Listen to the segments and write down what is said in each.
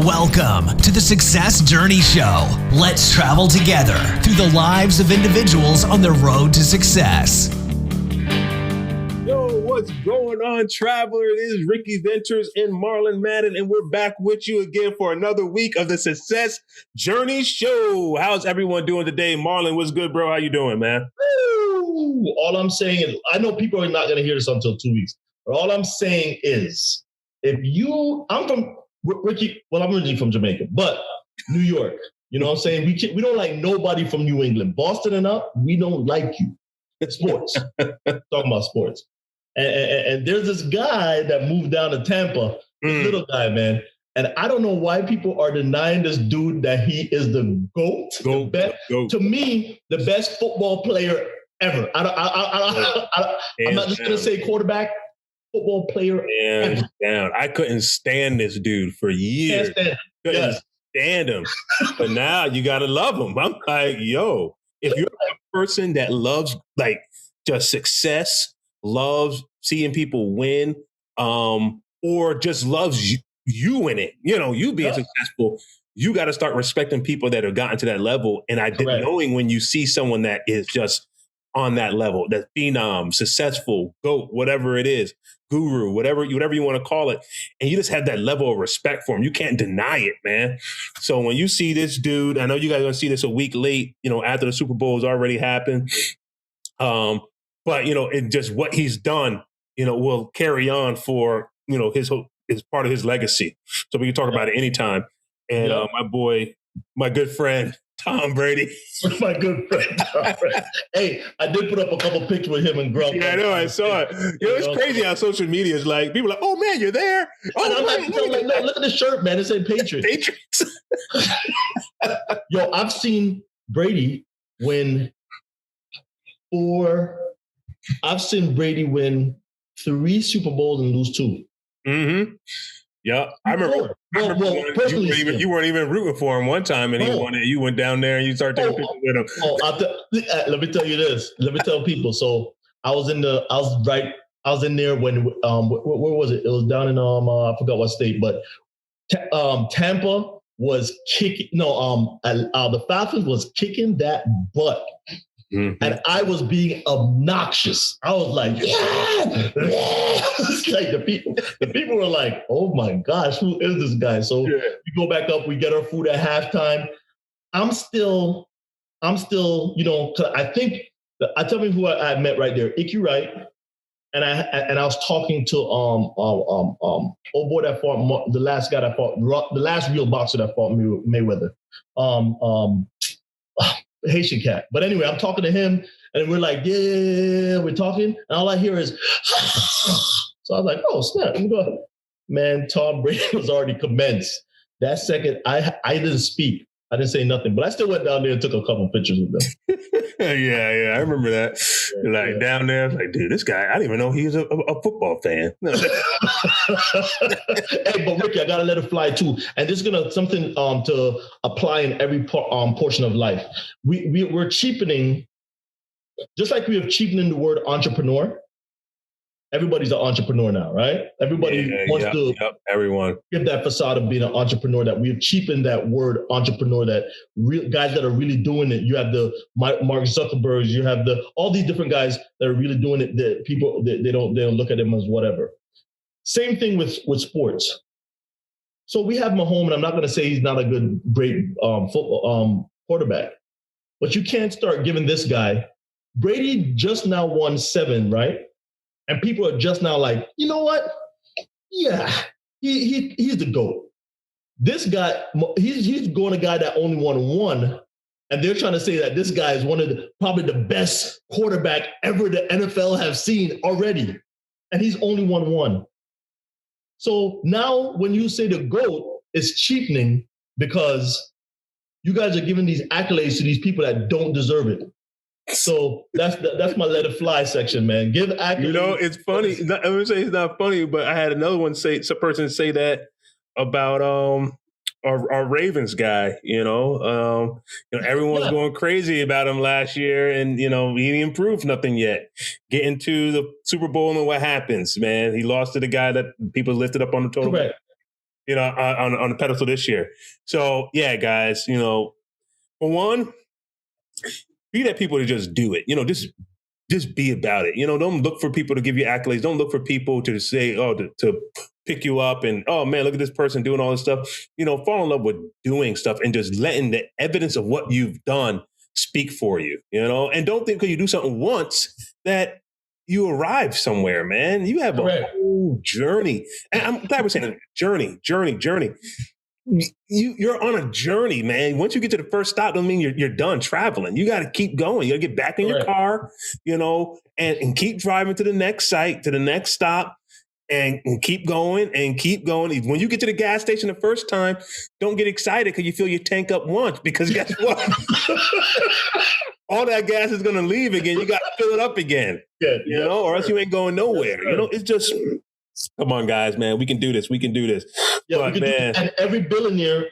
Welcome to the Success Journey Show. Let's travel together through the lives of individuals on the road to success. Yo, what's going on, traveler? It is Ricky Ventures and Marlon Madden, and we're back with you again for another week of the Success Journey Show. How's everyone doing today? Marlon, what's good, bro? How you doing, man? Woo! All I'm saying is, I know people are not going to hear this until 2 weeks, but all I'm saying is, I'm from Ricky, well, I'm originally from Jamaica, but New York, you know what I'm saying? We don't like nobody from New England. Boston and up, we don't like you. Sports. Talking about sports. And there's this guy that moved down to Tampa, this little guy, man. And I don't know why people are denying this dude that he is the GOAT. To me, the best football player ever. I'm not just going to say quarterback. Football player. Hands down. I couldn't stand this dude for years. Couldn't stand him. But now you got to love him. I'm like, yo, if you're a person that loves like just success, loves seeing people win, or just loves you in it, you know, you being successful, you got to start respecting people that have gotten to that level. And knowing when you see someone that is just on that level, that phenom, successful, GOAT, whatever it is, guru, whatever you want to call it, and you just have that level of respect for him. You can't deny it, man. So when you see this dude, I know you guys are going to see this a week late, you know, after the Super Bowl has already happened. But, you know, it just what he's done, you know, will carry on for, you know, his part of his legacy. So we can talk about it anytime. And my good friend, Tom Brady. My good friend, Tom Brady. Hey, I did put up a couple pictures with him and Grump. Yeah, I know, I saw it. Yo, it's crazy how social media is like, people are like, oh man, you're there. Oh, I'm like, no, look at the shirt, man. It said Patriots. Yo, I've seen Brady win 3 Super Bowls and lose 2. Mm-hmm. Yeah, I remember. You weren't even rooting for him one time, and he won it. You went down there and you started taking pictures with him. Let me tell you this. Let me tell people. So I was in there when where was it? It was down in I forgot what state, but Tampa was kicking. No, the Falcons was kicking that butt. Mm-hmm. And I was being obnoxious. I was like, It's like the people were like, oh my gosh, who is this guy? So we go back up, we get our food at halftime. I'm still, you know, I think I tell me who I met right there, Icky Wright, and I was talking to old boy that fought the last guy that fought the last real boxer that fought Mayweather. Haitian cat. But anyway, I'm talking to him and we're like, we're talking. And all I hear is, so I was like, oh, snap. Let me go ahead. Man, Tom Brady was already commenced. That second, I didn't speak. I didn't say nothing, but I still went down there and took a couple pictures with them. Yeah, I remember that. Down there, I was like, dude, this guy, I didn't even know he was a football fan. Hey, but Ricky, I gotta let it fly too. And this is something to apply in every portion of life. We're cheapening, just like we have cheapening the word entrepreneur. Everybody's an entrepreneur now, right? Everybody wants to give that facade of being an entrepreneur, that we've cheapened that word entrepreneur, that real guys that are really doing it. You have the Mark Zuckerbergs, you have all these different guys that are really doing it, that people, they don't look at them as whatever. Same thing with sports. So we have Mahomes, and I'm not going to say he's not a great football quarterback, but you can't start giving this guy. Brady just now won 7, right? And people are just now like, you know what? Yeah, he's the GOAT. This guy, he's going a guy that only won 1, and they're trying to say that this guy is probably the best quarterback ever the NFL have seen already, and he's only won 1. So now when you say the GOAT, it's cheapening because you guys are giving these accolades to these people that don't deserve it. So that's my let it fly section, man. Give accolades. You know, it's funny. I'm gonna say it's not funny, but I had another person say that about our Ravens guy. You know, everyone's going crazy about him last year, and he didn't improve nothing yet. Getting to the Super Bowl and what happens, man? He lost to the guy that people lifted up on the total. Correct. on the pedestal this year. So yeah, guys, for one, be that people to just do it. Just be about it. Don't look for people to give you accolades. Don't look for people to say, to pick you up and, oh man, look at this person doing all this stuff. Fall in love with doing stuff and just letting the evidence of what you've done speak for you, and don't think because you do something once that you arrive somewhere, man. You have a whole journey. And I'm glad we're saying journey. You're on a journey, man. Once you get to the first stop, doesn't mean you're done traveling. You got to keep going. You got to get back in your car, and keep driving to the next site, to the next stop, and keep going and keep going. When you get to the gas station the first time, don't get excited because you fill your tank up once, because guess what? All that gas is going to leave again. You got to fill it up again, or else you ain't going nowhere. It's just, come on, guys, man. We can do this. Yeah, but, man. And every billionaire,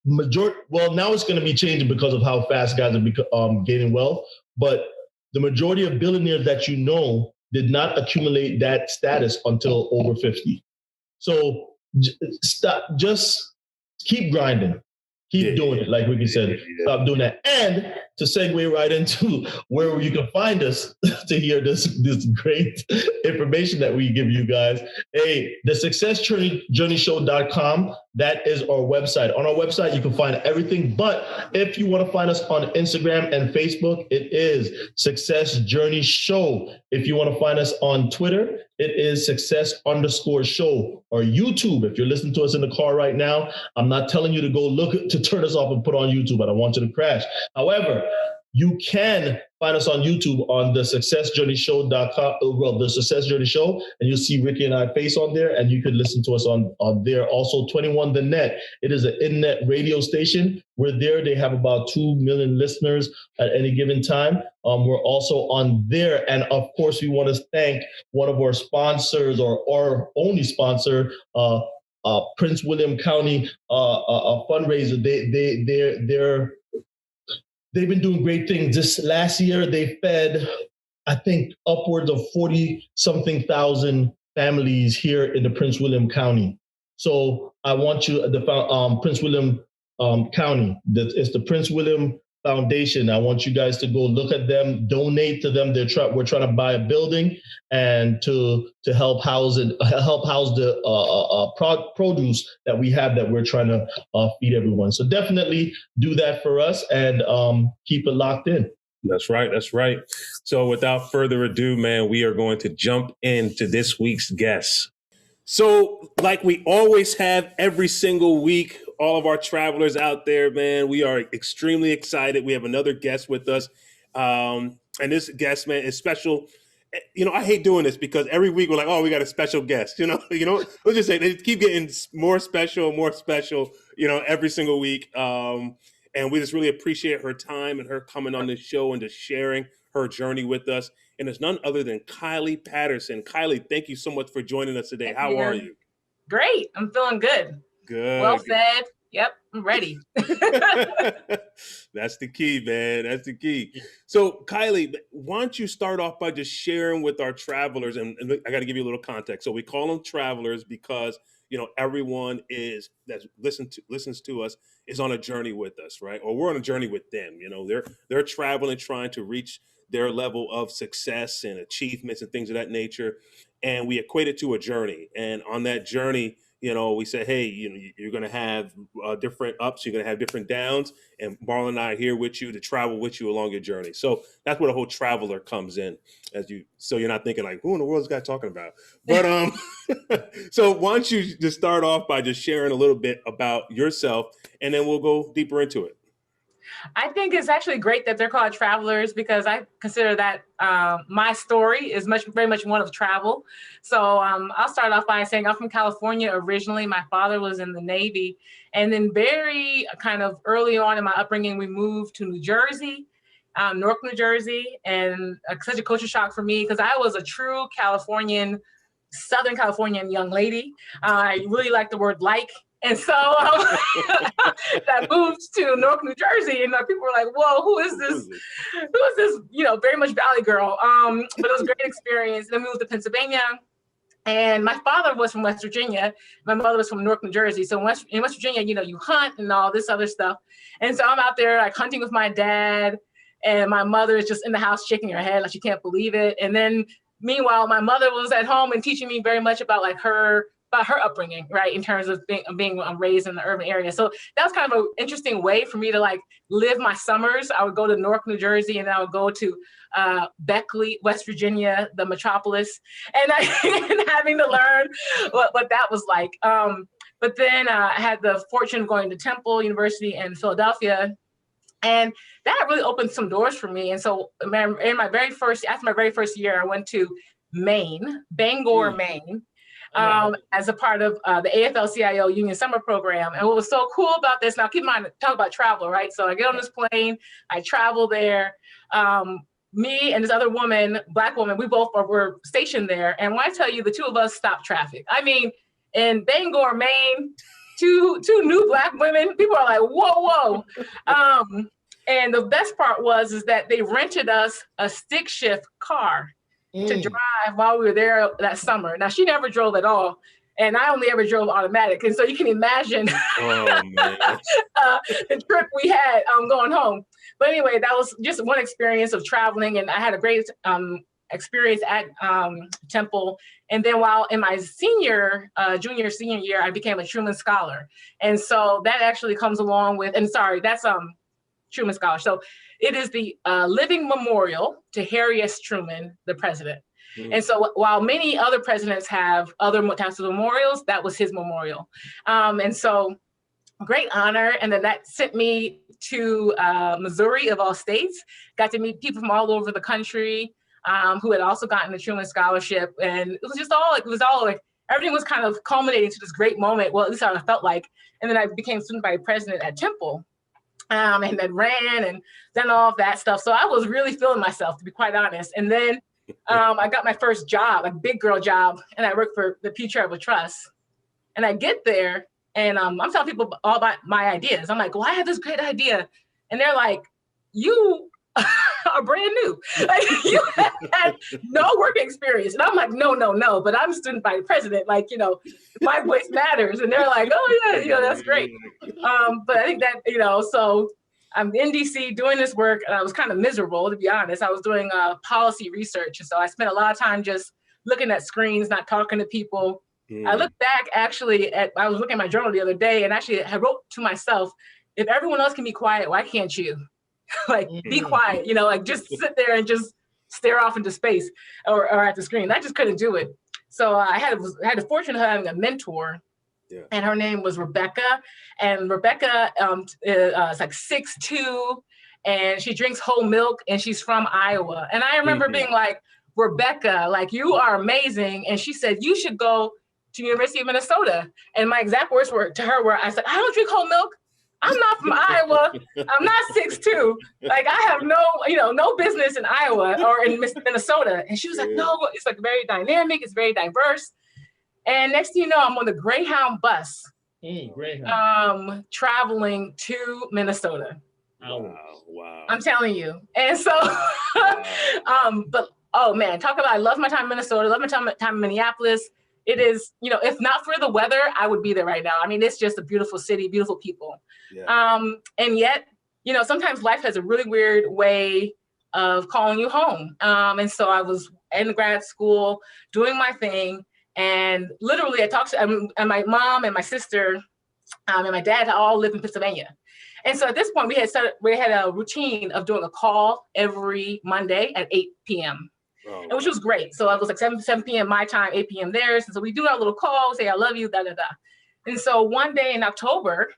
now it's going to be changing because of how fast guys are gaining wealth. But the majority of billionaires that did not accumulate that status until over 50. So just keep grinding. Keep doing it, like Ricky said. Stop doing that. And to segue right into where you can find us to hear this great information that we give you guys. Hey, the successjourneyshow.com, that is our website. On our website, you can find everything. But if you want to find us on Instagram and Facebook, it is Success Journey Show. If you want to find us on Twitter, it is success_show, or YouTube. If you're listening to us in the car right now, I'm not telling you to go to turn us off and put on YouTube. I don't want you to crash. However, you can find us on YouTube on the successjourneyshow.com, the Success Journey Show, and you'll see Ricky and I face on there, and you could listen to us on there. Also, 21 The Net. It is an internet radio station. We're there. They have about 2 million listeners at any given time. We're also on there. And of course, we want to thank one of our sponsors, or our only sponsor, Prince William County a fundraiser. They've been doing great things. This last year, they fed, I think, upwards of 40-something thousand families here in the Prince William County. So I want you, Prince William County, it's the Prince William Foundation. I want you guys to go look at them, donate to them. We're trying to buy a building and to help house the produce that we have that we're trying to feed everyone. So definitely do that for us and keep it locked in. That's right. So without further ado, man, we are going to jump into this week's guest. So like we always have every single week, all of our travelers out there, man, we are extremely excited. We have another guest with us. And this guest, man, is special. I hate doing this because every week we're like, oh, we got a special guest. Let's just say they keep getting more special, every single week. And we just really appreciate her time and her coming on this show and just sharing her journey with us. And it's none other than Kylie Patterson. Kylie, thank you so much for joining us today. How are you? Great. I'm feeling good. Good. Well fed. Yep, I'm ready. That's the key, man. That's the key. So, Kylie, why don't you start off by just sharing with our travelers, and I got to give you a little context. So we call them travelers because, everyone that listens to us is on a journey with us, right? Or we're on a journey with them. They're traveling, trying to reach their level of success and achievements and things of that nature. And we equate it to a journey. And on that journey, we say, hey, you're going to have different ups, you're going to have different downs, and Marlon and I are here with you to travel with you along your journey. So that's where the whole traveler comes in, so you're not thinking like, who in the world is this guy talking about? But so why don't you just start off by just sharing a little bit about yourself, and then we'll go deeper into it. I think it's actually great that they're called travelers because I consider that my story is very much one of travel. So I'll start off by saying I'm from California originally. My father was in the Navy. And then very kind of early on in my upbringing, we moved to New Jersey, Newark, New Jersey. And such a culture shock for me because I was a true Southern Californian young lady. I really like the word like. And so that moved to Newark, New Jersey, and people were like, "Whoa, who is this? Who is this? Very much Valley girl." But it was a great experience. Then we moved to Pennsylvania, And my father was from West Virginia. My mother was from Newark, New Jersey. So in West Virginia, you know, you hunt and all this other stuff. And so I'm out there like hunting with my dad, and my mother is just in the house shaking her head like she can't believe it. And then meanwhile, my mother was at home and teaching me very much about like her upbringing, right, in terms of being raised in the urban area. So that was kind of an interesting way for me to like live my summers. I would go to Newark, New Jersey, and I would go to Beckley, West Virginia, the metropolis, and having to learn what that was like. But then I had the fortune of going to Temple University in Philadelphia, and that really opened some doors for me. And so after my very first year, I went to Maine, Bangor, Maine, as a part of the AFL-CIO Union Summer Program. And what was so cool about this, now keep in mind, talk about travel, right? So I get on this plane, I travel there. Me and this other woman, Black woman, we both were stationed there. And when I tell you, the two of us stopped traffic. I mean, in Bangor, Maine, two new Black women, people are like, whoa. And the best part is that they rented us a stick shift car to drive while we were there that summer. Now, she never drove at all, and I only ever drove automatic. And so you can imagine the trip we had going home. But anyway, that was just one experience of traveling, and I had a great experience at Temple. And then while in my senior year, I became a Truman Scholar. And so that actually comes along with, that's Truman Scholar. So it is the living memorial to Harry S. Truman, the president. Mm-hmm. And so while many other presidents have other types of memorials, that was his memorial. And so great honor. And then that sent me to Missouri, of all states, got to meet people from all over the country who had also gotten the Truman Scholarship. And it was all like, everything was kind of culminating to this great moment. Well, at least how it felt like. And then I became student body president at Temple. And then ran and done all of that stuff. So I was really feeling myself, to be quite honest. And then I got my first job, a big girl job, and I worked for the Pew Charitable Trust. And I get there, and I'm telling people all about my ideas. I'm like, well, I have this great idea. And they're like, you are brand new. Like, you had no work experience. And I'm like, no, but I'm student body president. Like, you know, my voice matters. And they're like, oh yeah, you know, that's great. But I think that, you know, so I'm in DC doing this work, and I was kind of miserable, to be honest. I was doing policy research. And so I spent a lot of time just looking at screens, not talking to people. I look back actually I was looking at my journal the other day, and actually I wrote to myself, if everyone else can be quiet, why can't you? Like, be quiet, you know, like just sit there and just stare off into space or at the screen. I just couldn't do it. So I had the fortune of having a mentor, and her name was Rebecca. And Rebecca is like 6'2", and she drinks whole milk, and she's from Iowa. And I remember being like, Rebecca, like, you are amazing. And she said, you should go to University of Minnesota. And my exact words were I said, I don't drink whole milk. I'm not from Iowa. I'm not 6'2". Like, I have no business in Iowa or in Minnesota. And she was like, no, it's like very dynamic. It's very diverse. And next thing you know, I'm on the Greyhound bus, traveling to Minnesota. Wow. I'm telling you. And so, but oh man, talk about, I love my time in Minnesota. I love my time in Minneapolis. It is, you know, if not for the weather, I would be there right now. I mein, it's just a beautiful city, beautiful people. Yeah. And yet, you know, sometimes life has a really weird way of calling you home. And so I was in grad school doing my thing. And literally I talked to and my mom and my sister and my dad all live in Pennsylvania. And so at this point we had a routine of doing a call every Monday at 8 p.m. And which was great. So it was like 7 p.m. my time, 8 p.m. theirs. And so we do our little call, say, I love you, da, da, da. And so one day in October,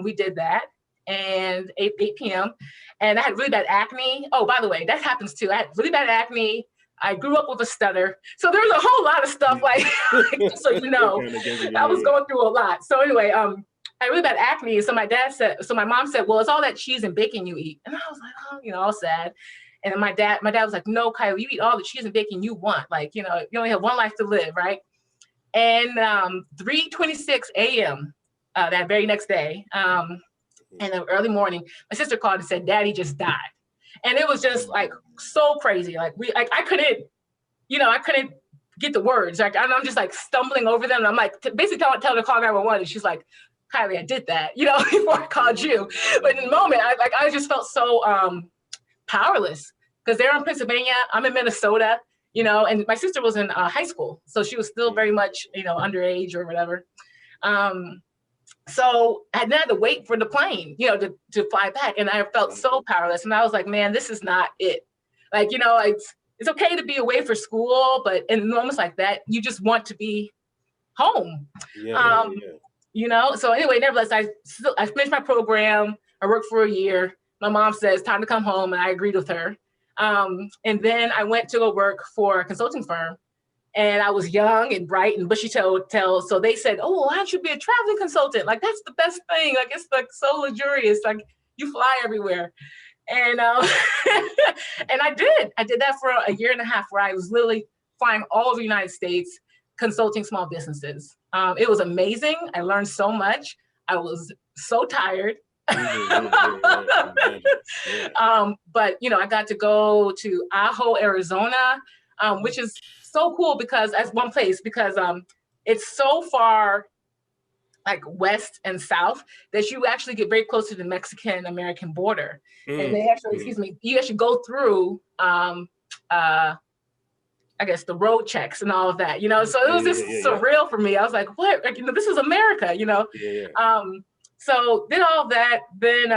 we did that, and 8 p.m. And I had really bad acne. Oh, by the way, that happens too. I had really bad acne. I grew up with a stutter. So there's a whole lot of stuff, like so you know, I was going through a lot. So anyway, I had really bad acne. So my mom said, well, it's all that cheese and bacon you eat. And I was like, oh, you know, all sad. And then my dad was like, no, Kylie, you eat all the cheese and bacon you want. Like, you know, you only have one life to live, right? And 3:26 a.m. That very next day, in the early morning, my sister called and said, Daddy just died. And it was just like so crazy. Like I couldn't get the words. Like I'm just like stumbling over them. And I'm like basically telling her to call 911. And she's like, Kylie, I did that, before I called you. But in the moment, I just felt so powerless because they're in Pennsylvania. I'm in Minnesota, and my sister was in high school. So she was still very much, underage or whatever. So I had to wait for the plane, to fly back. And I felt so powerless. And I was like, man, this is not it. Like, it's okay to be away for school, but in moments like that, you just want to be home. So anyway, nevertheless, I finished my program. I worked for a year. My mom says, time to come home. And I agreed with her. And then I went to go work for a consulting firm. And I was young and bright and bushy-tailed. So they said, oh, why don't you be a traveling consultant? Like, that's the best thing. Like, it's like so luxurious. Like, you fly everywhere. And and I did that for a year and a half where I was literally flying all over the United States, consulting small businesses. It was amazing. I learned so much. I was so tired. But, I got to go to Ajo, Arizona, which is so cool because it's so far like west and south that you actually get very close to the Mexican-American border. And they actually, you actually go through, I guess the road checks and all of that, so it was just surreal for me. I was like, what, like, this is America, So did all of that, then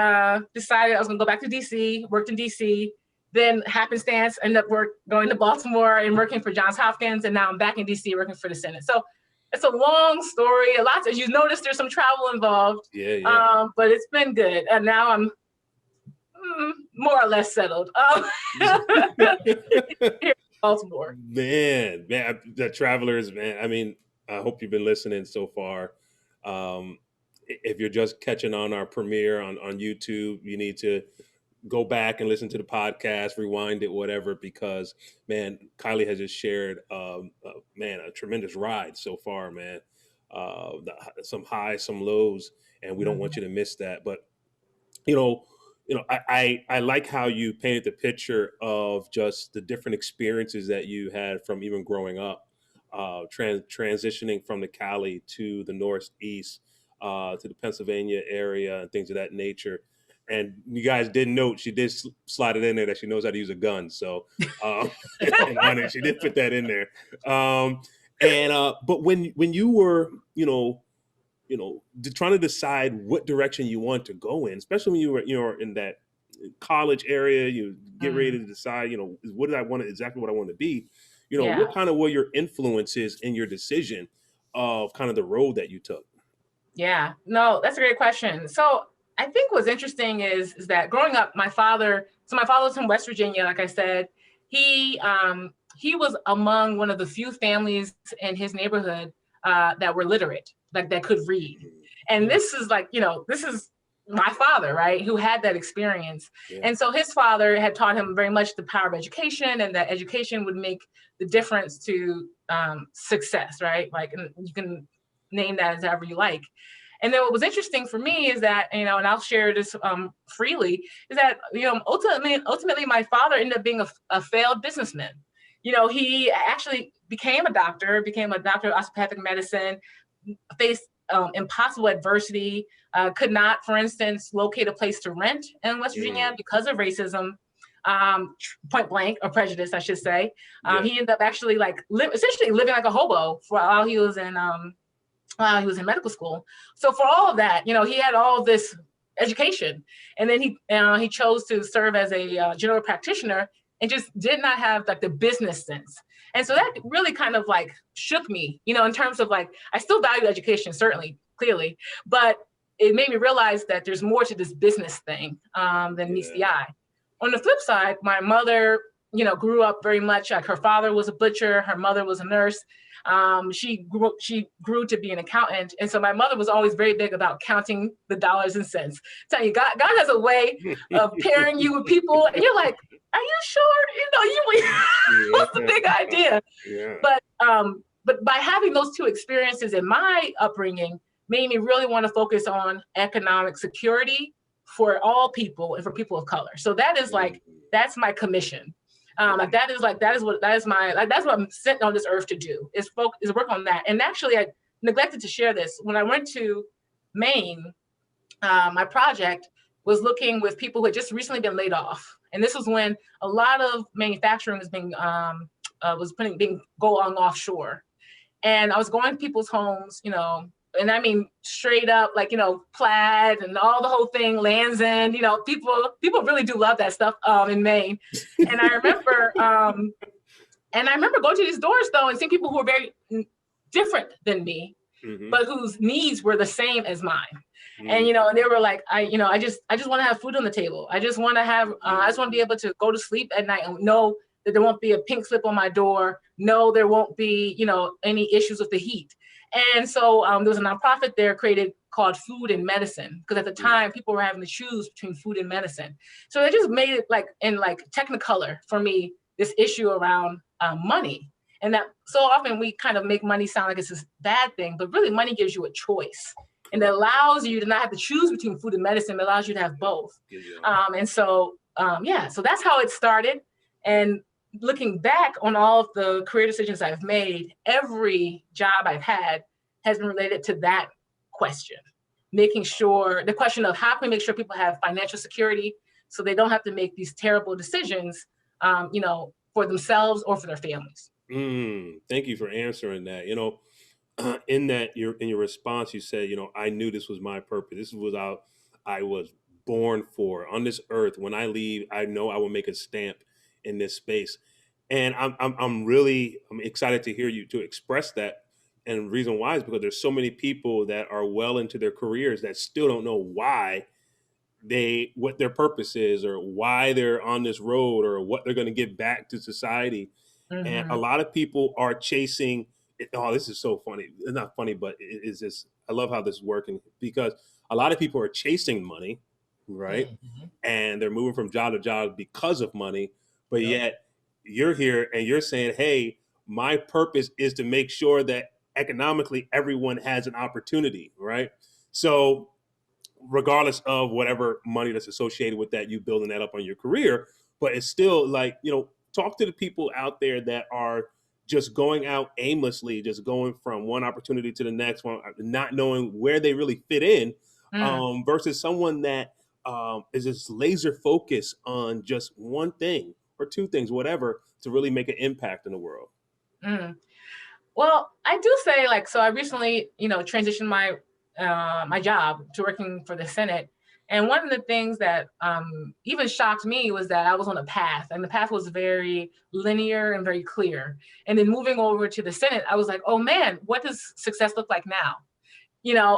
decided I was gonna go back to DC, worked in DC, then happenstance, ended up going to Baltimore and working for Johns Hopkins, and now I'm back in DC working for the Senate. So it's a long story. As you noticed, there's some travel involved. But it's been good, and now I'm more or less settled. Here in Baltimore. Man, the travelers, man. I mean, I hope you've been listening so far. If you're just catching on our premiere on YouTube, you need to go back and listen to the podcast, rewind it, whatever, because, man, Kylie has just shared, a tremendous ride so far, man. Some highs, some lows, and we don't want you to miss that. But, I like how you painted the picture of just the different experiences that you had from even growing up, transitioning from the Cali to the Northeast, to the Pennsylvania area and things of that nature. And you guys didn't note, she did slide it in there that she knows how to use a gun. So, and she did put that in there. But when you were, trying to decide what direction you want to go in, especially when you were in that college area, you get ready to decide, what did I want, exactly what I want to be, what kind of were your influences in your decision of kind of the road that you took? Yeah, no, that's a great question. So I think what's interesting is that growing up, my father was from West Virginia, like I said. He was among one of the few families in his neighborhood that were literate, like that could read. And this is this is my father, right, who had that experience. Yeah. And so his father had taught him very much the power of education, and that education would make the difference to success, right? Like, and you can name that as however you like. And then what was interesting for me is that, and I'll share this freely, is that, ultimately my father ended up being a failed businessman. He actually became a doctor of osteopathic medicine, faced impossible adversity, could not, for instance, locate a place to rent in West Virginia because of racism, point blank, or prejudice, I should say. He ended up actually essentially living like a hobo while he was in medical school. So for all of that, he had all this education, and then he chose to serve as a general practitioner and just did not have like the business sense. And so that really kind of like shook me, in terms of like, I still value education, certainly, clearly, but it made me realize that there's more to this business thing than meets the eye. On the flip side, my mother, grew up very much like her father was a butcher, her mother was a nurse. She grew to be an accountant. And so my mother was always very big about counting the dollars and cents. Tell you, God has a way of pairing you with people, and you're like, are you sure? What's the big idea? Yeah. But by having those two experiences in my upbringing made me really want to focus on economic security for all people and for people of color. So that is that's my commission. That is what I'm sent on this earth to do, is work on that. And actually, I neglected to share this. When I went to Maine, my project was looking with people who had just recently been laid off. And this was when a lot of manufacturing was being going offshore. And I was going to people's homes, and I mean straight up, like, plaid and all the whole thing, Land's End, people really do love that stuff in Maine. And I remember going to these doors though and seeing people who were very different than me, but whose needs were the same as mine. And and they were like, I just want to have food on the table. I just want to be able to go to sleep at night and know that there won't be a pink slip on my door. No, there won't be, any issues with the heat. And so there was a nonprofit there created called Food and Medicine, because at the time people were having to choose between food and medicine. So they just made it in Technicolor for me, this issue around money. And that so often we kind of make money sound like it's this bad thing, but really money gives you a choice. And it allows you to not have to choose between food and medicine. It allows you to have both. So that's how it started. And looking back on all of the career decisions I've made, every job I've had has been related to that question. The question of how can we make sure people have financial security so they don't have to make these terrible decisions, for themselves or for their families. Thank you for answering that. In your response, you said, I knew this was my purpose. This was what I was born for on this earth. When I leave, I know I will make a stamp in this space. And I'm excited to hear you to express that. And the reason why is because there's so many people that are well into their careers that still don't know what their purpose is, or why they're on this road, or what they're going to give back to society. And a lot of people are chasing. Oh, this is so funny. It's not funny, but it is this. I love how this is working, because a lot of people are chasing money, right? And they're moving from job to job because of money. But yet you're here and you're saying, hey, my purpose is to make sure that economically everyone has an opportunity, right? So regardless of whatever money that's associated with that, you building that up on your career, but it's still talk to the people out there that are just going out aimlessly, just going from one opportunity to the next one, not knowing where they really fit in, versus someone that is just laser focused on just one thing or two things, whatever, to really make an impact in the world. Well, I do say, so I recently, transitioned my my job to working for the Senate. And one of the things that even shocked me was that I was on a path, and the path was very linear and very clear. And then moving over to the Senate, I was like, oh man, what does success look like now?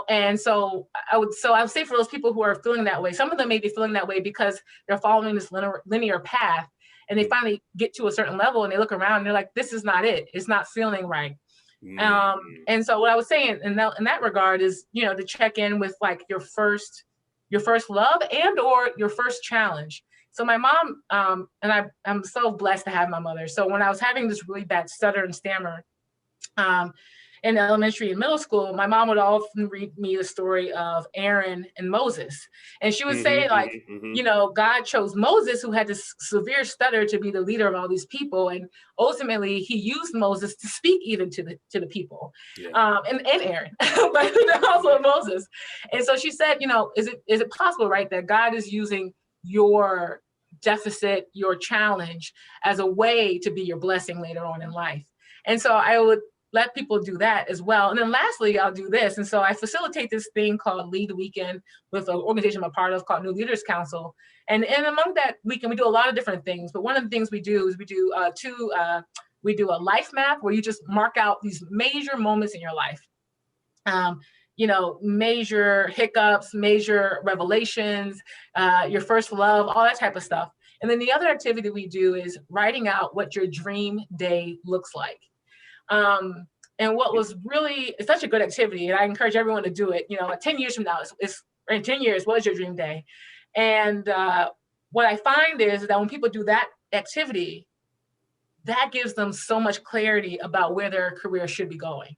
And so I would say for those people who are feeling that way, some of them may be feeling that way because they're following this linear path, and they finally get to a certain level and they look around and they're like, this is not it. It's not feeling right. And so what I was saying in that regard is, to check in with your first love and or your first challenge. So my mom, and I'm so blessed to have my mother. So when I was having this really bad stutter and stammer in elementary and middle school, my mom would often read me the story of Aaron and Moses. And she would say God chose Moses, who had this severe stutter, to be the leader of all these people. And ultimately he used Moses to speak even to the people, and Aaron, but also Moses. And so she said, is it possible, right, that God is using your deficit, your challenge, as a way to be your blessing later on in life? And so I would let people do that as well. And then lastly, I'll do this. And so I facilitate this thing called Lead the Weekend with an organization I'm a part of called New Leaders Council. And among that weekend, we do a lot of different things. But one of the things we do is we do a life map where you just mark out these major moments in your life. Major hiccups, major revelations, your first love, all that type of stuff. And then the other activity we do is writing out what your dream day looks like. And what was really, it's such a good activity, and I encourage everyone to do it. 10 years from now, it's in 10 years, what is your dream day? And what I find is that when people do that activity, that gives them so much clarity about where their career should be going.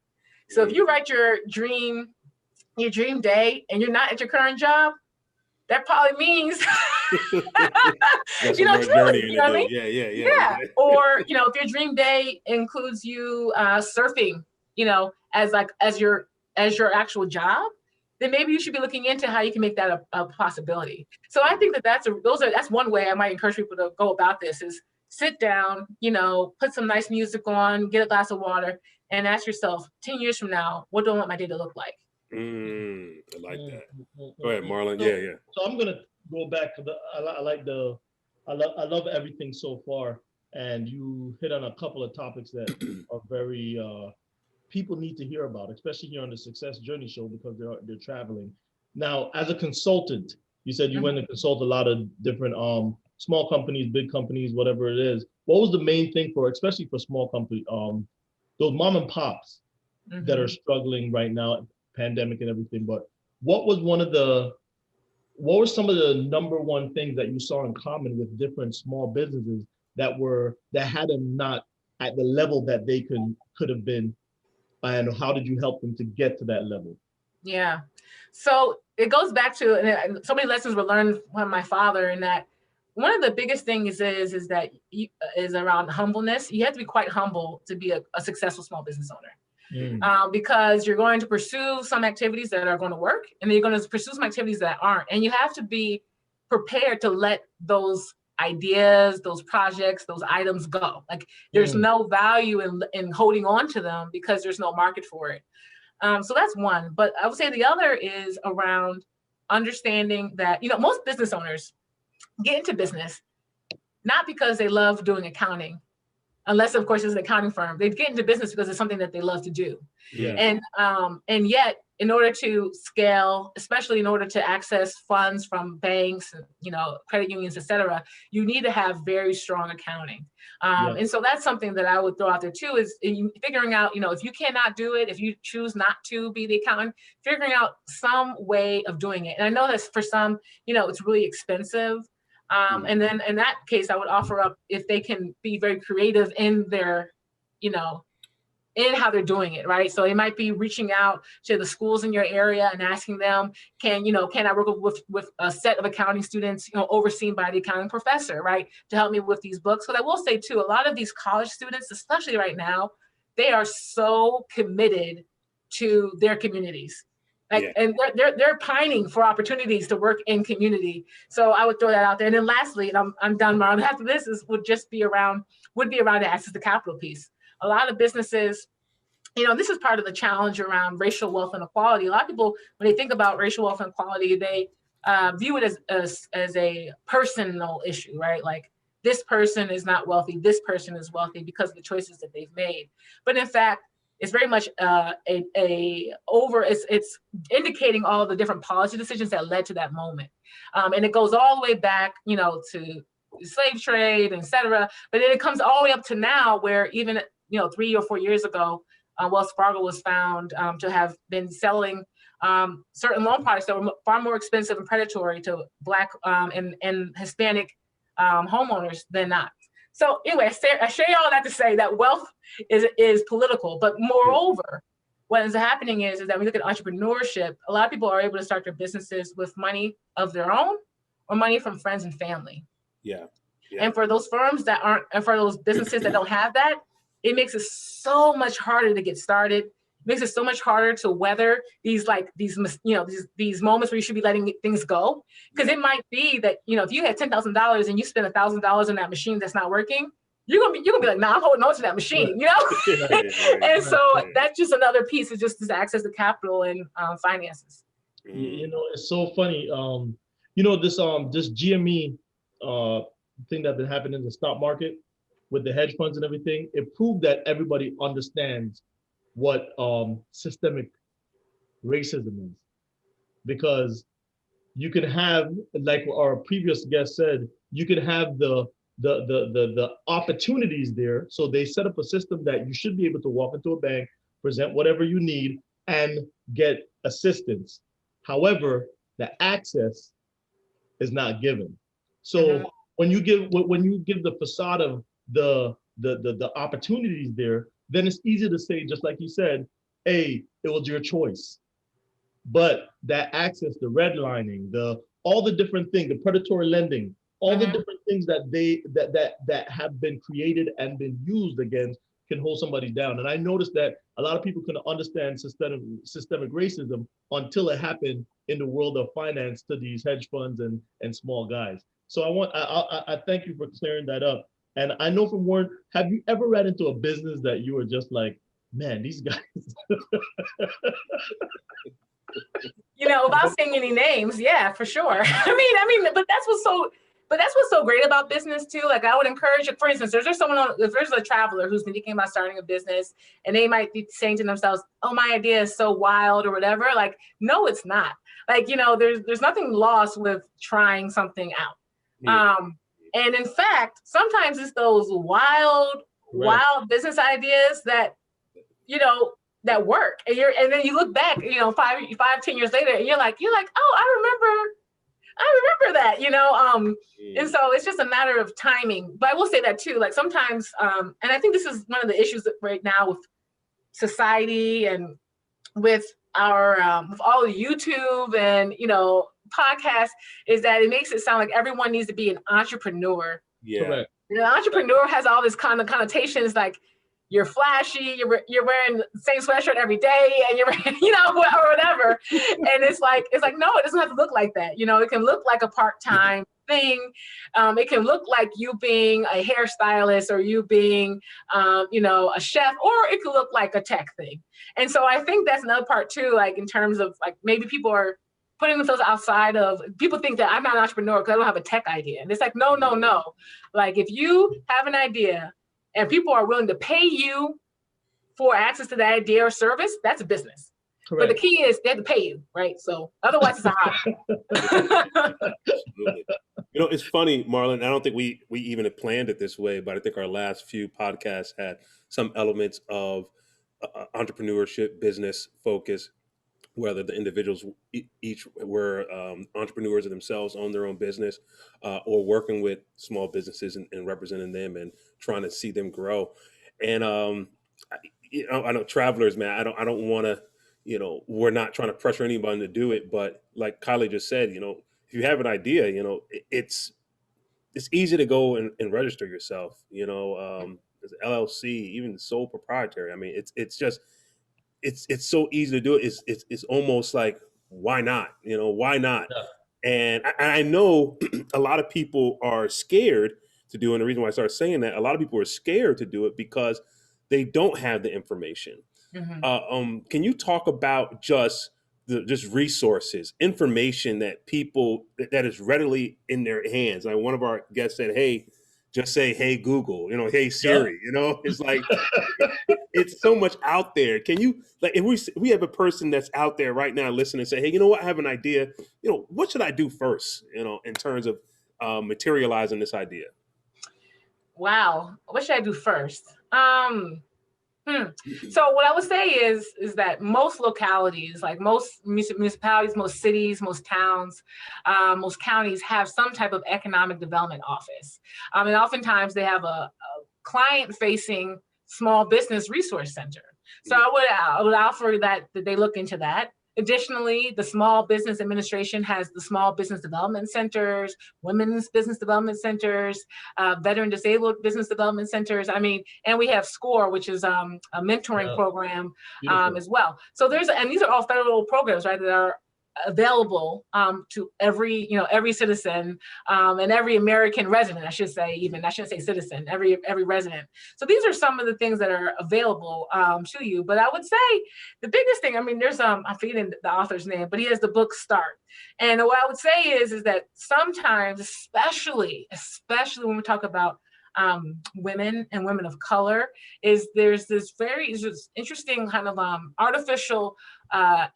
So if you write your dream day and you're not at your current job, that probably means That's you know, a truly, journey you know what I mean? Yeah. Or, you know, if your dream day includes you surfing, you know, as your actual job, then maybe you should be looking into how you can make that a possibility. So I think that's one way I might encourage people to go about this is sit down, you know, put some nice music on, get a glass of water, and ask yourself, 10 years from now, what do I want my day to look like? I like that. Go ahead, Marlon. Yeah. So I'm gonna go back to I love everything so far, and you hit on a couple of topics that are very people need to hear about, especially here on the Success Journey Show because they're traveling. Now, as a consultant, you said you went to consult a lot of different small companies, big companies, whatever it is. What was the main thing for, especially for small companies, those mom and pops that are struggling right now, pandemic and everything? But what were some of the number one things that you saw in common with different small businesses that had them not at the level that they could have been, and how did you help them to get to that level? Yeah. So it goes back to, and so many lessons were learned from my father, in that one of the biggest things is that is around humbleness. You have to be quite humble to be a successful small business owner. Because you're going to pursue some activities that are going to work, and then you're going to pursue some activities that aren't. And you have to be prepared to let those ideas, those projects, those items go. Like there's no value in holding on to them because there's no market for it. So that's one. But I would say the other is around understanding that, you know, most business owners get into business not because they love doing accounting, unless of course it's an accounting firm. They get into business because it's something that they love to do. Yeah. And yet, in order to scale, especially in order to access funds from banks, you know, credit unions, et cetera, you need to have very strong accounting. And so that's something that I would throw out there too, is figuring out, you know, if you cannot do it, if you choose not to be the accountant, figuring out some way of doing it. And I know that for some, you know, it's really expensive. And then in that case, I would offer up if they can be very creative in their, you know, in how they're doing it, right? So it might be reaching out to the schools in your area and asking them, can I work with a set of accounting students, you know, overseen by the accounting professor, right, to help me with these books? Because I will say too, a lot of these college students, especially right now, they are so committed to their communities. And they're pining for opportunities to work in community. So I would throw that out there. And then lastly, and I'm done, Marlon, after this would be around the access to capital piece. A lot of businesses, you know, this is part of the challenge around racial wealth inequality. A lot of people, when they think about racial wealth inequality, they view it as a personal issue, right? Like this person is not wealthy, this person is wealthy because of the choices that they've made. But in fact, it's very much it's indicating all the different policy decisions that led to that moment. And it goes all the way back, you know, to slave trade, et cetera. But then it comes all the way up to now where even, you know, 3 or 4 years ago, Wells Fargo was found to have been selling certain loan products that were far more expensive and predatory to Black and Hispanic homeowners than not. So anyway, I share all that to say that wealth is political, but moreover, what is happening is that when we look at entrepreneurship, a lot of people are able to start their businesses with money of their own or money from friends and family. Yeah. And for those firms that aren't, and for those businesses that don't have that, it makes it so much harder to get started. It makes it so much harder to weather these moments where you should be letting things go. Because it might be that, you know, if you had $10,000 and you spend $1,000 on that machine that's not working, you're gonna be like, nah, I'm holding on to that machine, you know? And so that's just another piece, is just to access to capital and finances. You know, it's so funny. You know, this GME thing that's been happening in the stock market with the hedge funds and everything, it proved that everybody understands what systemic racism is. Because you can have, like our previous guest said, you can have the opportunities there. So they set up a system that you should be able to walk into a bank, present whatever you need, and get assistance. However, the access is not given. So when you give the facade of the opportunities there, then it's easy to say, just like you said, hey, it was your choice. But that access, the redlining, the all the different things, the predatory lending, all the different things that have been created and been used against can hold somebody down. And I noticed that a lot of people couldn't understand systemic racism until it happened in the world of finance to these hedge funds and small guys. So I thank you for clearing that up. And I know from Warren, have you ever ran into a business that you were just like, man, these guys? Without saying any names, yeah, for sure. I mean, but that's what's so great about business too. Like I would encourage, for instance, if there's a traveler who's thinking about starting a business and they might be saying to themselves, oh, my idea is so wild or whatever. Like, no, it's not. Like, there's nothing lost with trying something out. Yeah. And in fact, sometimes it's those wild business ideas that, that work. And then you look back, 5-10 years later, and you're like, oh, I remember that, and so it's just a matter of timing. But I will say that too, like sometimes, and I think this is one of the issues right now with society and with our, with all the YouTube and, podcasts, is that it makes it sound like everyone needs to be an entrepreneur. Yeah. Correct. An entrepreneur has all this kind of connotations, like you're flashy, you're wearing the same sweatshirt every day, and you're, or whatever. And it's like, no, it doesn't have to look like that. It can look like a part-time thing. It can look like you being a hairstylist or you being, a chef, or it could look like a tech thing. And so I think that's another part too, like in terms of like, maybe people are putting themselves outside of, people think that I'm not an entrepreneur because I don't have a tech idea. And it's like, no. Like if you have an idea and people are willing to pay you for access to that idea or service, that's a business. Correct. But the key is they have to pay you, right? So otherwise it's a hobby. Absolutely. It's funny, Marlon, I don't think we even had planned it this way, but I think our last few podcasts had some elements of entrepreneurship, business focus, whether the individuals each were entrepreneurs of themselves, own their own business, or working with small businesses and representing them and trying to see them grow. And I know travelers, man, I don't want to, we're not trying to pressure anybody to do it, but like Kylie just said, if you have an idea, it's easy to go and register yourself, as an LLC, even sole proprietary. I mean, it's just, it's so easy to do it. It's almost like, why not? Why not? Yeah. And I know a lot of people are scared to do it. And the reason why I started saying that, a lot of people are scared to do it because they don't have the information. Mm-hmm. Can you talk about just resources, information that people, that is readily in their hands? Like one of our guests said, hey, just say, hey, Google, hey, Siri, it's like, it's so much out there. Can you, like, if we have a person that's out there right now listening and say, hey, you know what, I have an idea, what should I do first, in terms of materializing this idea? Wow. What should I do first? So what I would say is that most localities, like most municipalities, most cities, most towns, most counties have some type of economic development office. And oftentimes they have a client-facing small business resource center. So I would offer that they look into that. Additionally, the Small Business Administration has the Small Business Development Centers, Women's Business Development Centers, Veteran Disabled Business Development Centers. I mean, and we have SCORE, which is a mentoring program as well. So and these are all federal programs, right, that are available to every citizen and every American resident, I shouldn't say citizen, every resident. So these are some of the things that are available to you. But I would say the biggest thing, I mean, there's I'm forgetting the author's name, but he has the book Start. And what I would say is that sometimes, especially when we talk about women and women of color, there's this interesting kind of artificial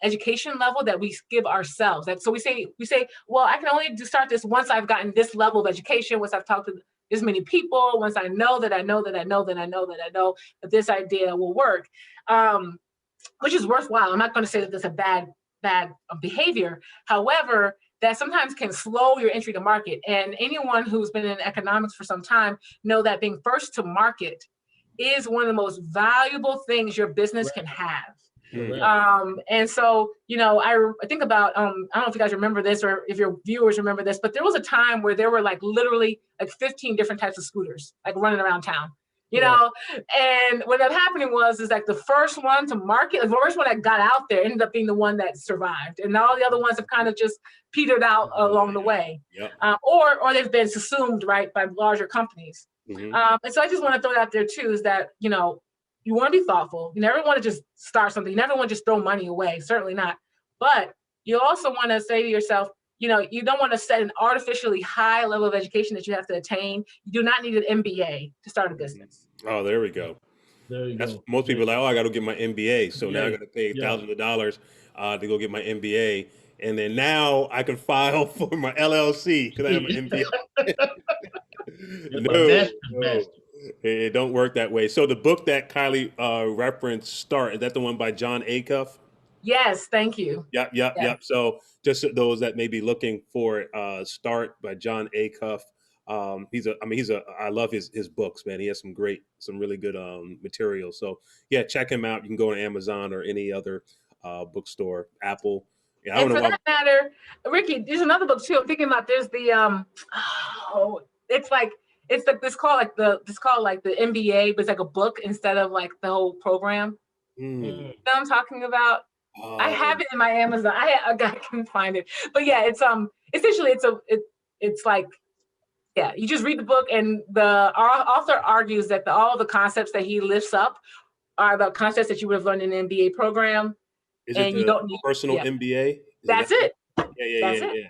education level that we give ourselves. So we say, well, I can only start this once I've gotten this level of education, once I've talked to this many people, once I know that this idea will work, which is worthwhile. I'm not going to say that that's a bad behavior. However, that sometimes can slow your entry to market. And anyone who's been in economics for some time know that being first to market is one of the most valuable things your business can have. And so, I think about, I don't know if you guys remember this or if your viewers remember this, but there was a time where there were like literally like 15 different types of scooters, like running around town, and what ended up happening is like the first one to market, the first one that got out there ended up being the one that survived. And all the other ones have kind of just petered out along the way. Or they've been subsumed, right, by larger companies. And so I just want to throw it out there too, is that, you want to be thoughtful. You never want to just start something. You never want to just throw money away. Certainly not. But you also want to say to yourself, you don't want to set an artificially high level of education that you have to attain. You do not need an MBA to start a business. Oh, there we go. Most people are like, I got to get my MBA. So now I got to pay thousands of dollars to go get my MBA. And then now I can file for my LLC because I have an MBA. No. It don't work that way. So the book that Kylie referenced, Start, is that the one by John Acuff? Yes, thank you. Yep. So just those that may be looking for Start by John Acuff. I love his books, man. He has some really good material. So yeah, check him out. You can go on Amazon or any other bookstore, Apple. Yeah, and for that matter, Ricky, there's another book too. I'm thinking about. There's the it's called the MBA, but it's like a book instead of like the whole program. You know what I'm talking about? I have it in my Amazon. I can find it, but yeah, it's essentially it's like, yeah, you just read the book, and the author argues that all the concepts that he lifts up are the concepts that you would have learned in an MBA program. You don't need personal MBA. That's it. Yeah.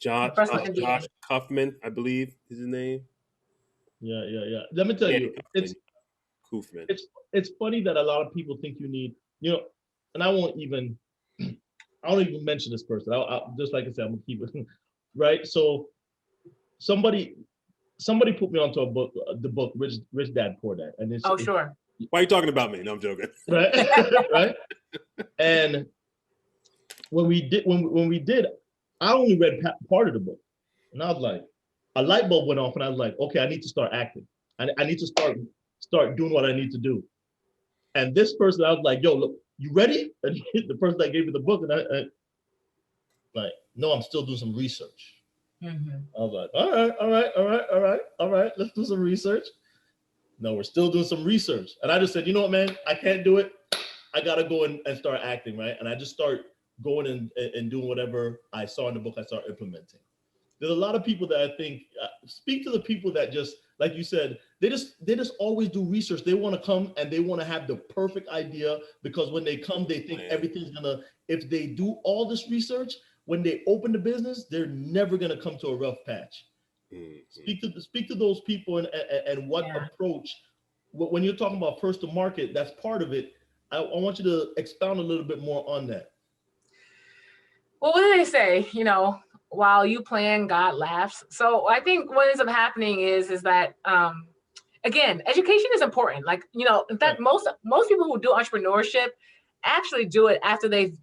Josh Kaufman, I believe, is his name. Yeah. Let me tell you, it's funny that a lot of people think you need, and I don't even mention this person. I'll just like I said, I'm gonna keep it right. So somebody put me onto a book, the book Rich Dad Poor Dad, and it's sure. Why are you talking about me? No, I'm joking. Right, right. And when we did, I only read part of the book, and I was like, a light bulb went off, and I was like, okay, I need to start acting. I need to start doing what I need to do. And this person, I was like, yo, look, you ready? And the person that gave me the book, and I like, no, I'm still doing some research. I was like, all right, let's do some research. No, we're still doing some research. And I just said, you know what, man, I can't do it. I got to go and start acting, right? And I just start going and doing whatever I saw in the book, I start implementing. There's a lot of people that I think, speak to the people that just, like you said, they just always do research. They want to come and they want to have the perfect idea, because when they come, they think everything's gonna, if they do all this research, when they open the business, they're never gonna come to a rough patch. Speak to those people and what approach, when you're talking about first to market, that's part of it. I want you to expound a little bit more on that. Well, what do they say? While you plan, God laughs. So I think what ends up happening is that, again, education is important. Like, in fact, most people who do entrepreneurship actually do it after they've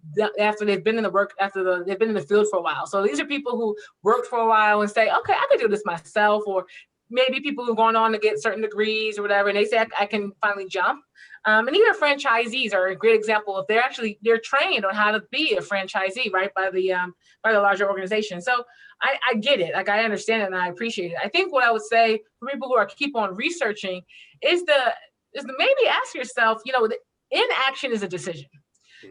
been in the field for a while. So these are people who worked for a while and say, okay, I could do this myself, or maybe people who've gone on to get certain degrees or whatever, and they say I can finally jump. And even franchisees are a great example of they're trained on how to be a franchisee, right, by the larger organization. So I get it, like I understand it and I appreciate it. I think what I would say for people who keep on researching is to maybe ask yourself, inaction is a decision.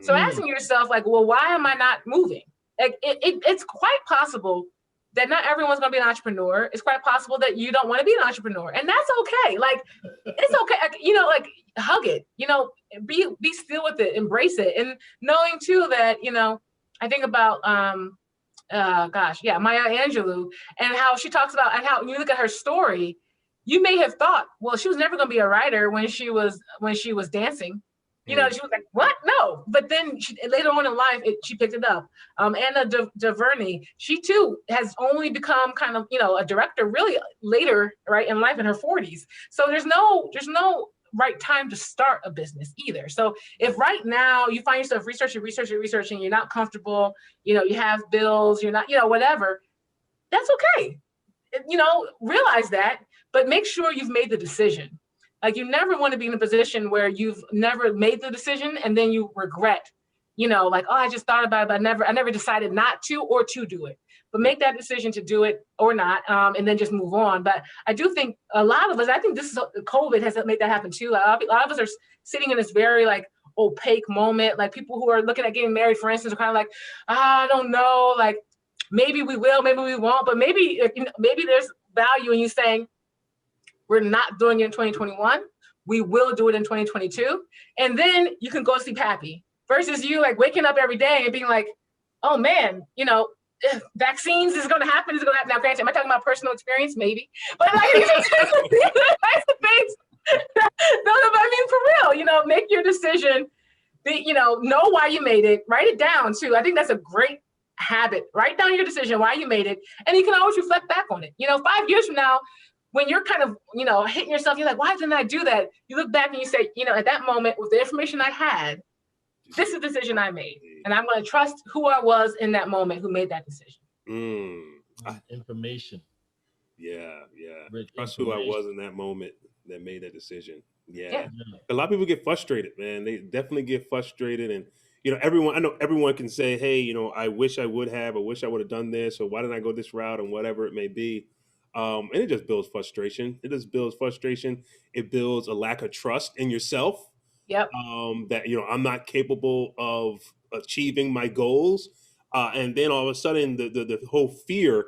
So asking yourself, like, well, why am I not moving? Like it's quite possible that not everyone's going to be an entrepreneur. It's quite possible that you don't want to be an entrepreneur, and that's okay. Like, it's okay. Like hug it, be still with it, embrace it. And knowing too that, I think about, Maya Angelou, and how she talks about, and how when you look at her story, you may have thought, well, she was never going to be a writer when she was dancing. She was like, what? No. But then later on in life, she picked it up. Anna DuVernay, she too has only become kind of, a director really later, right, in life, in her 40s. So there's no right time to start a business either. So if right now you find yourself researching, you're not comfortable, you have bills, you're not, whatever, that's okay. Realize that, but make sure you've made the decision. Like you never want to be in a position where you've never made the decision and then you regret, like, oh, I just thought about it, but I never decided not to or to do it. But make that decision to do it or not, and then just move on. But I do think a lot of us, I think this is COVID has made that happen too. A lot of us are sitting in this very like opaque moment. Like people who are looking at getting married, for instance, are kind of like, I don't know, like maybe we will, maybe we won't, but maybe there's value in you saying, we're not doing it in 2021. We will do it in 2022. And then you can go sleep happy versus you like waking up every day and being like, oh man, vaccines is going to happen. Is going to happen. Now, granted, am I talking about personal experience? Maybe. But like, these are the things. No, but I mean, for real, make your decision. Know why you made it. Write it down too. I think that's a great habit. Write down your decision, why you made it. And you can always reflect back on it. 5 years from now, when you're kind of, hitting yourself, you're like, why didn't I do that? You look back and you say, at that moment, with the information I had, this is the decision I made. And I'm going to trust who I was in that moment who made that decision. Information. Yeah. Trust who I was in that moment that made that decision. Yeah. A lot of people get frustrated, man. They definitely get frustrated. And, I know everyone can say, hey, I wish I would have, I wish I would have done this, or why didn't I go this route, and whatever it may be. And it just builds frustration. It builds a lack of trust in yourself. Yep. That, I'm not capable of achieving my goals. And then all of a sudden the whole fear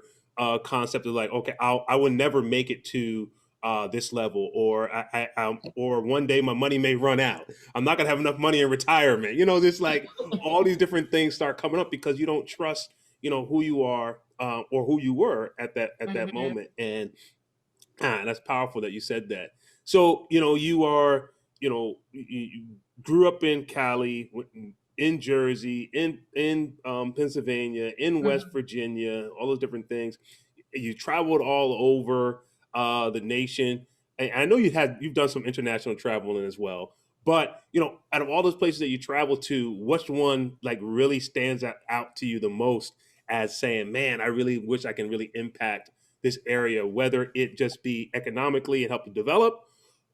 concept is like, okay, I will never make it to this level, or or one day my money may run out. I'm not gonna have enough money in retirement. Just like all these different things start coming up because you don't trust, who you are or who you were at that moment. And that's powerful that you said that. So, you are, you grew up in Cali, in Jersey, in Pennsylvania, in West Virginia, all those different things. You traveled all over the nation. And I know you've done some international traveling as well. But, out of all those places that you travel to, which one like really stands out to you the most as saying, man, I really wish I can really impact this area, whether it just be economically and help to develop,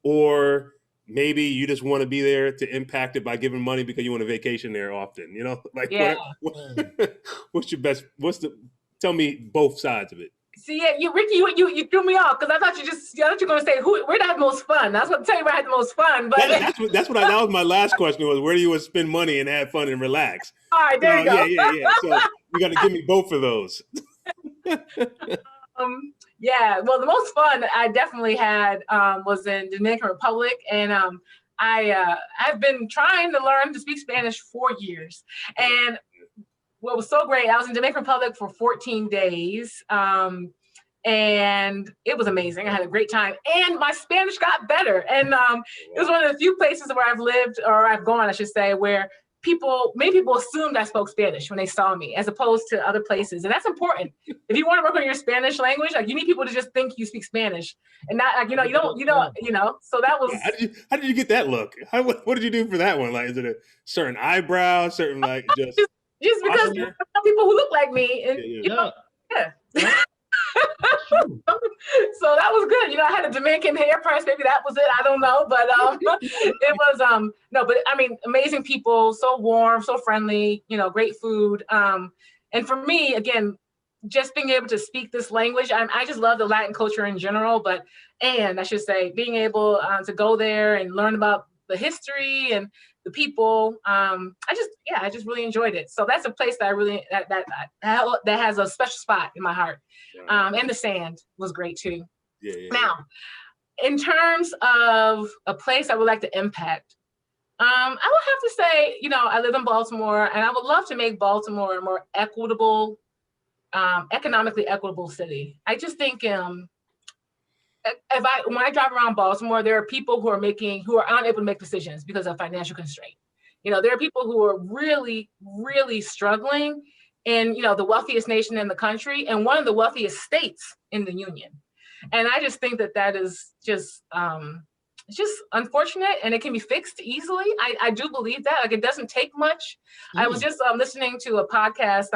or maybe you just want to be there to impact it by giving money because you want to vacation there often, like what's your best, tell me both sides of it. See, yeah, Ricky, you threw me off because I thought you were going to say where did I have the most fun. I was going to tell you where I had the most fun, but that was my last question was, where do you want to spend money and have fun and relax? All right, there you go. Yeah. So you got to give me both of those. Yeah, well, the most fun I definitely had was in Dominican Republic, and I've been trying to learn to speak Spanish for years. And what was so great, I was in Dominican Republic for 14 days, and it was amazing. I had a great time, and my Spanish got better. And it was one of the few places where I've lived, or I've gone, I should say, where many people assumed I spoke Spanish when they saw me, as opposed to other places. And that's important. If you want to work on your Spanish language, like you need people to just think you speak Spanish and not like, you don't. So that was. How did you get that look? What did you do for that one? Like, is it a certain eyebrow, certain like just because some people who look like me, and yeah. So that was good. I had a Dominican hair press. Maybe that was it. I don't know, but it was no. But I mean, amazing people, so warm, so friendly. Great food. And for me, again, just being able to speak this language, I just love the Latin culture in general. And I should say, being able to go there and learn about the history and the people, I just really enjoyed it. So that's a place that I really that has a special spot in my heart. And the sand was great too. Yeah. Now, in terms of a place I would like to impact, I would have to say, I live in Baltimore, and I would love to make Baltimore a more equitable, economically equitable city. I just think when I drive around Baltimore, there are people who are unable to make decisions because of financial constraint. There are people who are really, really struggling in, the wealthiest nation in the country and one of the wealthiest states in the union. And I just think that is just, it's just unfortunate, and it can be fixed easily. I do believe that. Like, it doesn't take much. I was just listening to a podcast,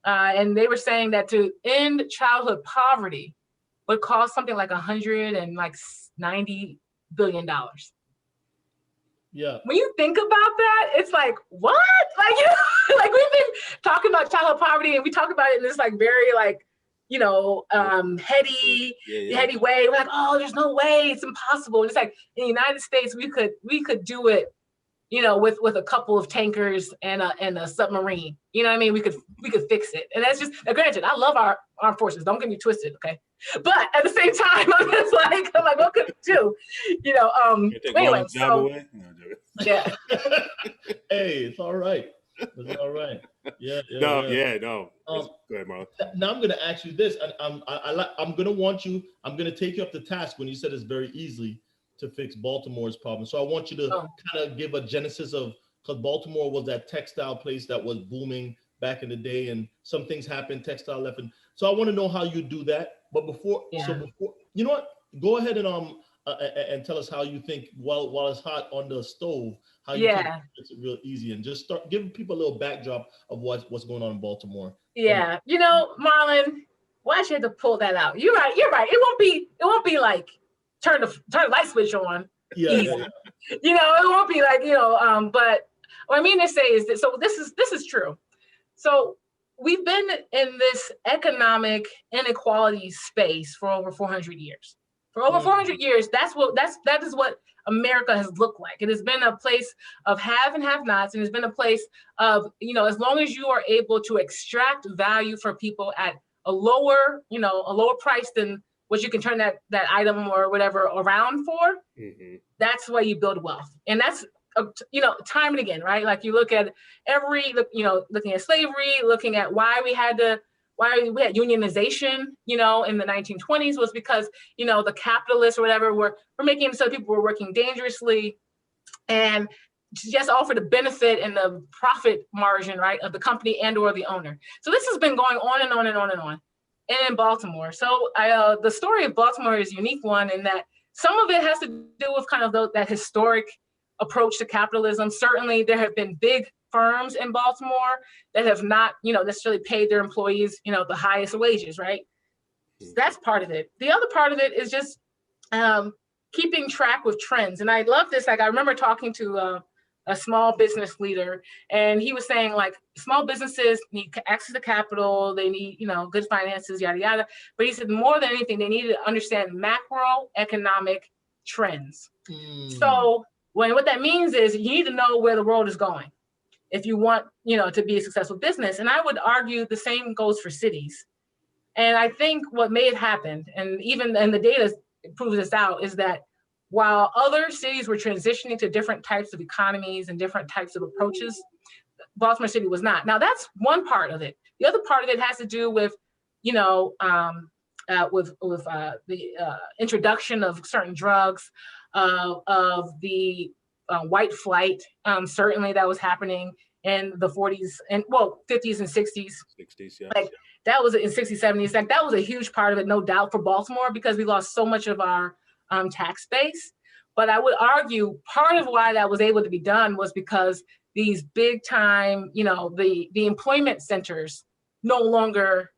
and they were saying that to end childhood poverty would cost something like $190 billion. Yeah. When you think about that, it's like, what? Like, you know, like we've been talking about childhood poverty and we talk about it in this like very like, you know, heady way. We're like, oh, there's no way, it's impossible. And it's like in the United States, we could do it, you know, with a couple of tankers and a submarine. You know what I mean? We could fix it. And that's just, granted, I love our armed forces. Don't get me twisted, okay? But at the same time, I'm like, what could we do? You know, anyway, so yeah. Hey, it's all right. It's all right. Yeah. No. Go ahead, Marlon. Now I'm going to ask you this, and I'm going to take you up the task when you said it's very easy to fix Baltimore's problem. So I want you to kind of give a genesis of, because Baltimore was that textile place that was booming back in the day, and some things happened, textile left. And so I want to know how you do that. But before, you know what? Go ahead and tell us how you think while it's hot on the stove, how you think it's real easy, and just start giving people a little backdrop of what's going on in Baltimore. Yeah, you know, Marlon, why'd you have to pull that out? You're right. It won't be like turn the light switch on. Yeah. You know, it won't be like, you know, but what I mean to say is that, so this is true. So we've been in this economic inequality space for over 400 years. For over 400 years, that is what America has looked like. It has been a place of have and have nots, and it's been a place of, you know, as long as you are able to extract value for people at a lower price than what you can turn that item or whatever around for, that's why you build wealth. And that's, you know, time and again, right? Like you look at looking at slavery, looking at why we had unionization, you know, in the 1920s was because, you know, the capitalists or whatever were making it so people were working dangerously and just all for the benefit and the profit margin, right, of the company and or the owner. So this has been going on and on and on and on. And in Baltimore. So the story of Baltimore is a unique one in that some of it has to do with kind of that historic approach to capitalism. Certainly there have been big firms in Baltimore that have not, you know, necessarily paid their employees, you know, the highest wages, right? That's part of it. The other part of it is just keeping track with trends. And I love this. Like I remember talking to a small business leader, and he was saying like small businesses need access to capital, they need, you know, good finances, yada, yada. But he said more than anything, they need to understand macroeconomic trends. So what that means is you need to know where the world is going if you want, you know, to be a successful business. And I would argue the same goes for cities. And I think what may have happened, and the data proves this out, is that while other cities were transitioning to different types of economies and different types of approaches, Baltimore City was not. Now that's one part of it. The other part of it has to do with, you know, with the introduction of certain drugs, of the white flight, certainly that was happening in the 40s and 50s and 60s. 60s, yeah. Like that was in 60s, 70s. Like that was a huge part of it, no doubt, for Baltimore, because we lost so much of our tax base. But I would argue part of why that was able to be done was because these big time, you know, the employment centers no longer,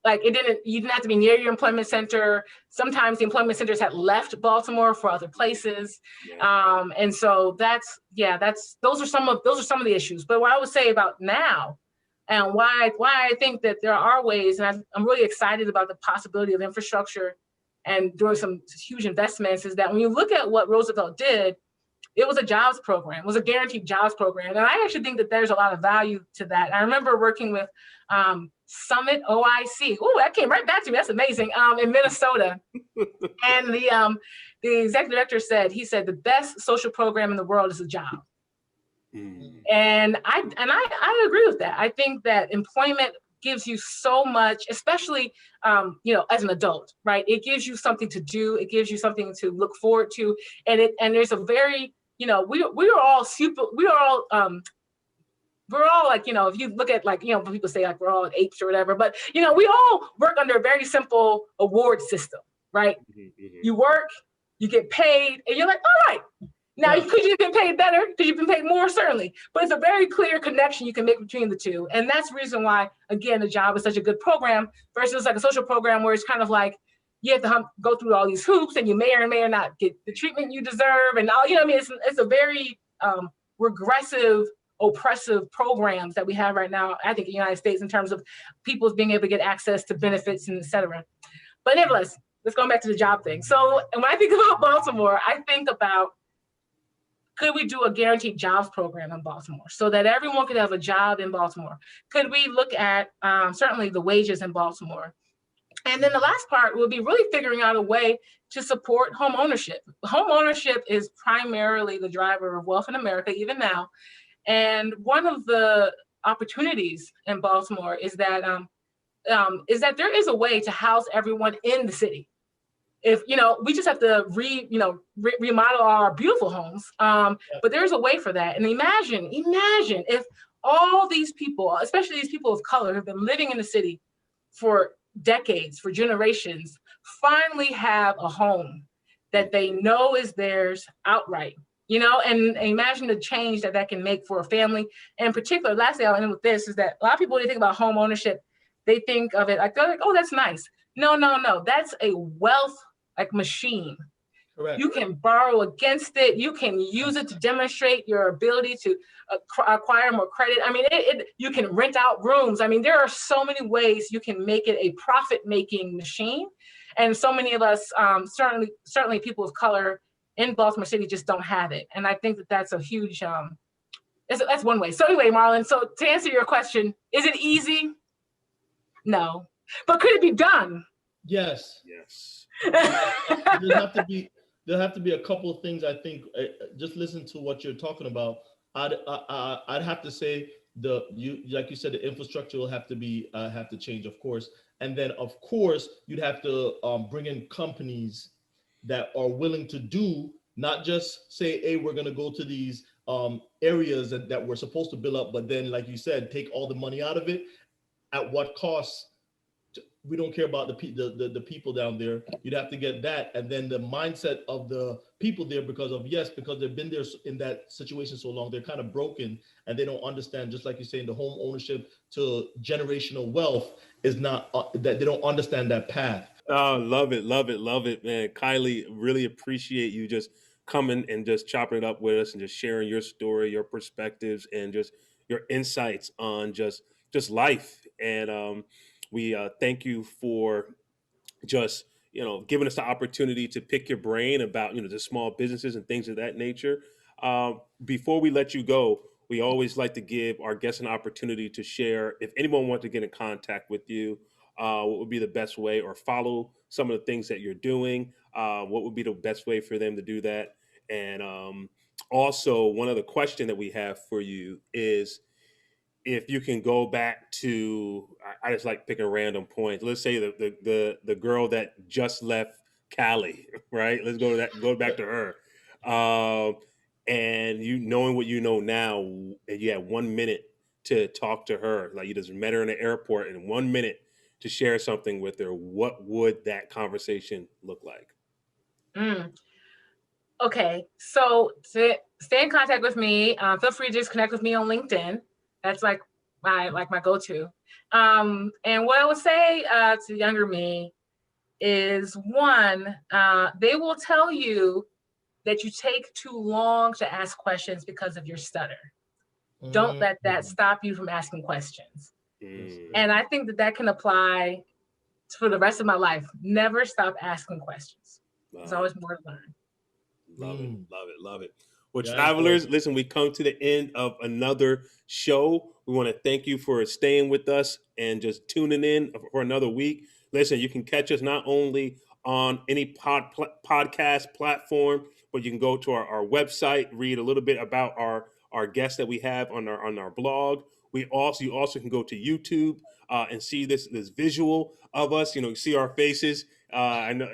like you didn't have to be near your employment center. Sometimes the employment centers had left Baltimore for other places. Yeah. And so those are some of the issues. But what I would say about now and why I think that there are ways, and I'm really excited about the possibility of infrastructure and doing some huge investments, is that when you look at what Roosevelt did, it was a jobs program. It was a guaranteed jobs program. And I actually think that there's a lot of value to that. I remember working with Summit OIC. Oh, that came right back to me. That's amazing. In Minnesota. And the executive director said, the best social program in the world is a job. And I agree with that. I think that employment gives you so much, especially, you know, as an adult, right? It gives you something to do. It gives you something to look forward to. And there's a very, you know, we're all like, you know, if you look at like, you know, people say like we're all apes or whatever, but, you know, we all work under a very simple award system, right? You work, you get paid, and you're like, all right. Now, could you have been paid better? Could you have been paid more? Certainly. But it's a very clear connection you can make between the two. And that's the reason why, again, the job is such a good program versus like a social program where it's kind of like, you have to go through all these hoops, and you may or may not get the treatment you deserve, and all, I mean, it's a very regressive, oppressive programs that we have right now, I think, in the United States, in terms of people's being able to get access to benefits and et cetera. But nevertheless, let's go back to the job thing. So, and when I think about Baltimore, I think about, could we do a guaranteed jobs program in Baltimore so that everyone could have a job in Baltimore? Could we look at certainly the wages in Baltimore? And then the last part will be really figuring out a way to support home ownership. Home ownership is primarily the driver of wealth in America, even now. And one of the opportunities in Baltimore is that there is a way to house everyone in the city. If we just have to remodel our beautiful homes, but there's a way for that. And imagine if all these people, especially these people of color, who've been living in the city for decades, for generations, finally have a home that they know is theirs outright. And imagine the change that can make for a family. And in particular, lastly, I'll end with this, is that a lot of people, when they think about home ownership, they think of it like, they're like, oh, that's nice. No, that's a wealth machine. Correct. You can borrow against it. You can use it to demonstrate your ability to acquire more credit. I mean, you can rent out rooms. I mean, there are so many ways you can make it a profit-making machine. And so many of us, certainly people of color in Baltimore City, just don't have it. And I think that's a huge, that's one way. So anyway, Marlon, so to answer your question, is it easy? No. But could it be done? Yes. There'll have to be a couple of things. I think just listen to what you're talking about. I'd have to say like you said, the infrastructure will have to change, of course, and then of course you'd have to bring in companies that are willing to do, not just say, hey, we're going to go to these areas that we're supposed to build up, but then, like you said, take all the money out of it. At what cost? We don't care about the people down there. You'd have to get that, and then the mindset of the people there, because they've been there in that situation so long, they're kind of broken, and they don't understand. Just like you're saying, the home ownership to generational wealth is not that they don't understand that path. Oh, love it, man. Kylie, really appreciate you just coming and just chopping it up with us and just sharing your story, your perspectives, and just your insights on just life. And we thank you for just giving us the opportunity to pick your brain about the small businesses and things of that nature. Before we let you go, we always like to give our guests an opportunity to share, if anyone wants to get in contact with you, what would be the best way, or follow some of the things that you're doing, what would be the best way for them to do that. And also, one other question that we have for you is, if you can go back to, I just like picking random points. Let's say the girl that just left Cali, right? Let's go back to her. And knowing what you know now, and you had 1 minute to talk to her, like you just met her in the airport, and 1 minute to share something with her, what would that conversation look like? Okay, so to stay in contact with me, feel free to just connect with me on LinkedIn. That's like my go-to. And what I would say to younger me is, one, they will tell you that you take too long to ask questions because of your stutter. Don't let that stop you from asking questions. And I think that can apply for the rest of my life. Never stop asking questions. There's always more to learn. Love it. Well, travelers, listen, we come to the end of another show. We want to thank you for staying with us and just tuning in for another week. Listen, you can catch us not only on any podcast platform, but you can go to our website, read a little bit about our guests that we have on our blog. You also can go to YouTube and see this visual of us. You see our faces. I know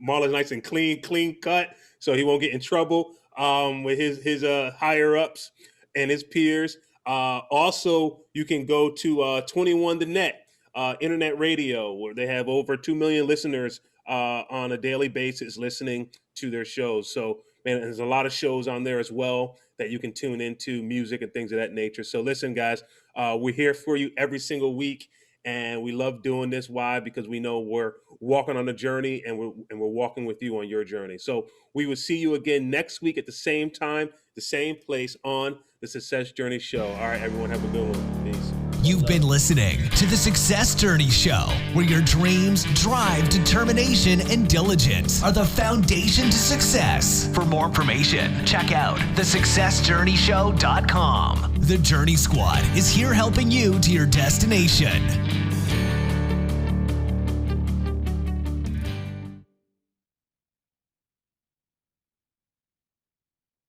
Marlon's nice and clean cut, so he won't get in trouble with his higher ups and his peers. Also, you can go to 21 The Net internet radio, where they have over 2 million listeners on a daily basis listening to their shows. So, man, there's a lot of shows on there as well that you can tune into, music and things of that nature. So listen, guys, we're here for you every single week. And we love doing this. Why? Because we know we're walking on a journey, and we're walking with you on your journey. So we will see you again next week at the same time, the same place on the Success Journey Show. All right, everyone, have a good one. Peace. You've been listening to the Success Journey Show, where your dreams, drive, determination, and diligence are the foundation to success. For more information, check out thesuccessjourneyshow.com. The Journey Squad is here helping you to your destination.